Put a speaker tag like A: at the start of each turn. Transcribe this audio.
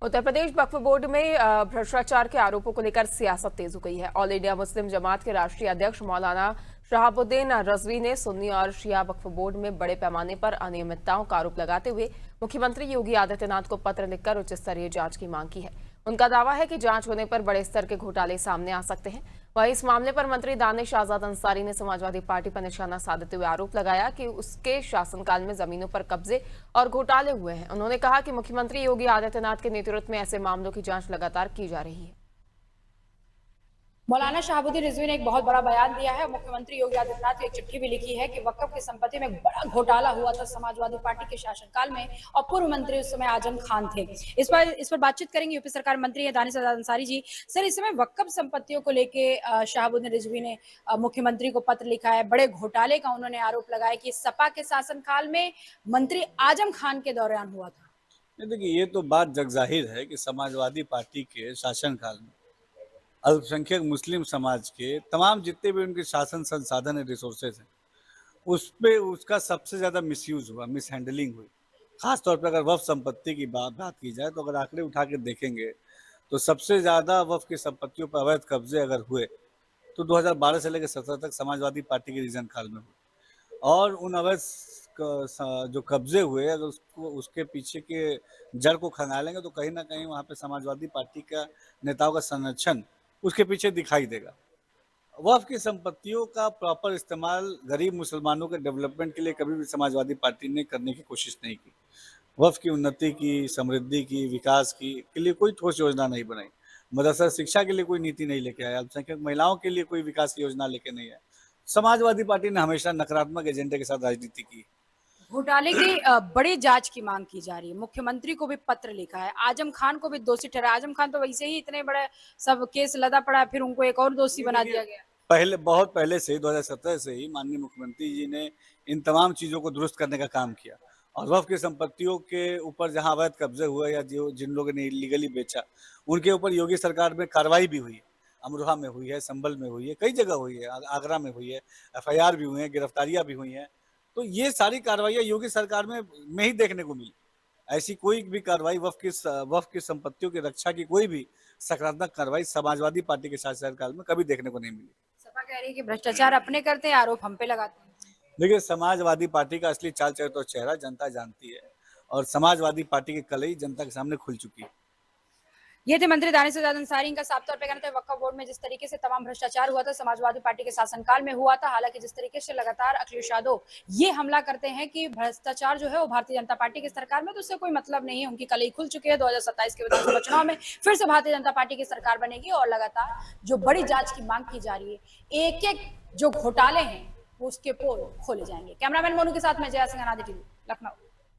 A: उत्तर प्रदेश वक्फ board में भ्रष्टाचार के आरोपों को लेकर सियासत तेज हो गई है। ऑल इंडिया मुस्लिम जमात के राष्ट्रीय अध्यक्ष मौलाना शहाबुद्दीन रजवी ने सुन्नी और शिया वक्फ बोर्ड में बड़े पैमाने पर अनियमितताओं का आरोप लगाते हुए मुख्यमंत्री योगी आदित्यनाथ को पत्र लिखकर उच्च स्तरीय जांच की मांग की है। उनका दावा है कि जांच होने पर बड़े स्तर के घोटाले सामने आ सकते हैं। वहीं इस मामले पर मंत्री दानिश आजाद अंसारी ने समाजवादी पार्टी पर निशाना साधते हुए आरोप लगाया कि उसके शासनकाल में जमीनों पर कब्जे और घोटाले हुए हैं। उन्होंने कहा कि मुख्यमंत्री योगी आदित्यनाथ के नेतृत्व में ऐसे मामलों की जांच लगातार की जा रही है।
B: मौलाना शहाबुद्दीन रिजवी ने एक बहुत बड़ा बयान दिया है। मुख्यमंत्री योगी आदित्यनाथ को एक चिट्ठी भी लिखी है कि वक्फ की संपत्ति में बड़ा घोटाला हुआ था समाजवादी पार्टी के शासनकाल में और पूर्व मंत्री उस समय आजम खान थे। इस पर बातचीत करेंगे यूपी सरकार मंत्री है दानिश आजाद अंसारी जी। सर, इस समय वक्फ संपत्तियों को लेके शहाबुद्दीन रिजवी ने मुख्यमंत्री को पत्र लिखा है। बड़े घोटाले का उन्होंने आरोप लगाया कि सपा के शासनकाल में मंत्री आजम खान के दौरान हुआ था।
C: देखिए, ये तो बात जगजाहिर है कि समाजवादी पार्टी के शासनकाल में अल्पसंख्यक मुस्लिम समाज के तमाम जितने भी उनके शासन संसाधन है, रिसोर्सेज हैं, उस पे उसका सबसे ज़्यादा मिसयूज हुआ, मिसहैंडलिंग हुई। खासतौर पर अगर वक्फ संपत्ति की बात की जाए तो अगर आंकड़े उठा के देखेंगे तो सबसे ज़्यादा वक्फ की संपत्तियों पर अवैध कब्जे अगर हुए तो 2012 से लेकर 17 तक समाजवादी पार्टी के रीजन काल में हुए। और उन अवैध जो कब्जे हुए, अगर उसको उसके पीछे के जड़ को खंगालेंगे तो कहीं ना कहीं वहाँ पे समाजवादी पार्टी का नेताओं का संरक्षण उसके पीछे दिखाई देगा। वक्फ की संपत्तियों का प्रॉपर इस्तेमाल गरीब मुसलमानों के डेवलपमेंट के लिए कभी भी समाजवादी पार्टी ने करने की कोशिश नहीं की। वक्फ की उन्नति की, समृद्धि की, विकास की के लिए कोई ठोस योजना नहीं बनाई। मदरसा शिक्षा के लिए कोई नीति नहीं लेके आया। अल्पसंख्यक महिलाओं के लिए कोई विकास की योजना लेके नहीं आया। समाजवादी पार्टी ने हमेशा नकारात्मक एजेंडे के साथ राजनीति की।
B: घोटाले की बड़ी जांच की मांग की जा रही है। मुख्यमंत्री को भी पत्र लिखा है। आजम खान को भी दोषी ठहरा। आजम खान तो वैसे ही इतने बड़े सब केस लदा पड़ा, फिर उनको एक और दोषी बना दिया गया।
C: बहुत पहले से ही 2017 से ही माननीय मुख्यमंत्री जी ने इन तमाम चीजों को दुरुस्त करने का काम किया। और वक्फ की संपत्तियों के ऊपर जहां अवैध कब्जे हुए या जो जिन लोगों ने इलीगली बेचा, उनके ऊपर योगी सरकार में कार्रवाई भी हुई है। अमरोहा में हुई है, संभल में हुई है, कई जगह हुई है, आगरा में हुई है, FIR भी हुई है, गिरफ्तारियां भी हुई हैं। तो ये सारी कार्रवाइयां योगी सरकार में ही देखने को मिली। ऐसी कोई भी कार्रवाई वक्फ की संपत्तियों की रक्षा की कोई भी सकारात्मक कार्रवाई समाजवादी पार्टी के शासनकाल में कभी देखने को नहीं मिली।
B: सपा कह रही है कि भ्रष्टाचार अपने करते हैं, आरोप हम पे लगाते हैं।
C: देखिए, समाजवादी पार्टी का असली चाल चरित्र और चेहरा जनता जानती है और समाजवादी पार्टी की कलई जनता के सामने खुल चुकी है।
B: ये थे मंत्री दानिश आजाद अंसारी। इनका साफ तौर पे कहना था वक्फ बोर्ड में जिस तरीके से तमाम भ्रष्टाचार हुआ था समाजवादी पार्टी के शासनकाल में हुआ था। हालांकि जिस तरीके से लगातार अखिलेश यादव ये हमला करते हैं कि भ्रष्टाचार जो है वो भारतीय जनता पार्टी की सरकार में, तो उससे कोई मतलब नहीं है। उनकी कलई खुल चुकी है। 2027 के विधानसभा चुनाव में फिर से भारतीय जनता पार्टी की सरकार बनेगी और लगातार जो बड़ी जांच की मांग की जा रही है, एक एक जो घोटाले हैं उसके पोल खोले जाएंगे। कैमरामैन मोनू के साथ मैं जया सिंह, अनादि टीवी, लखनऊ।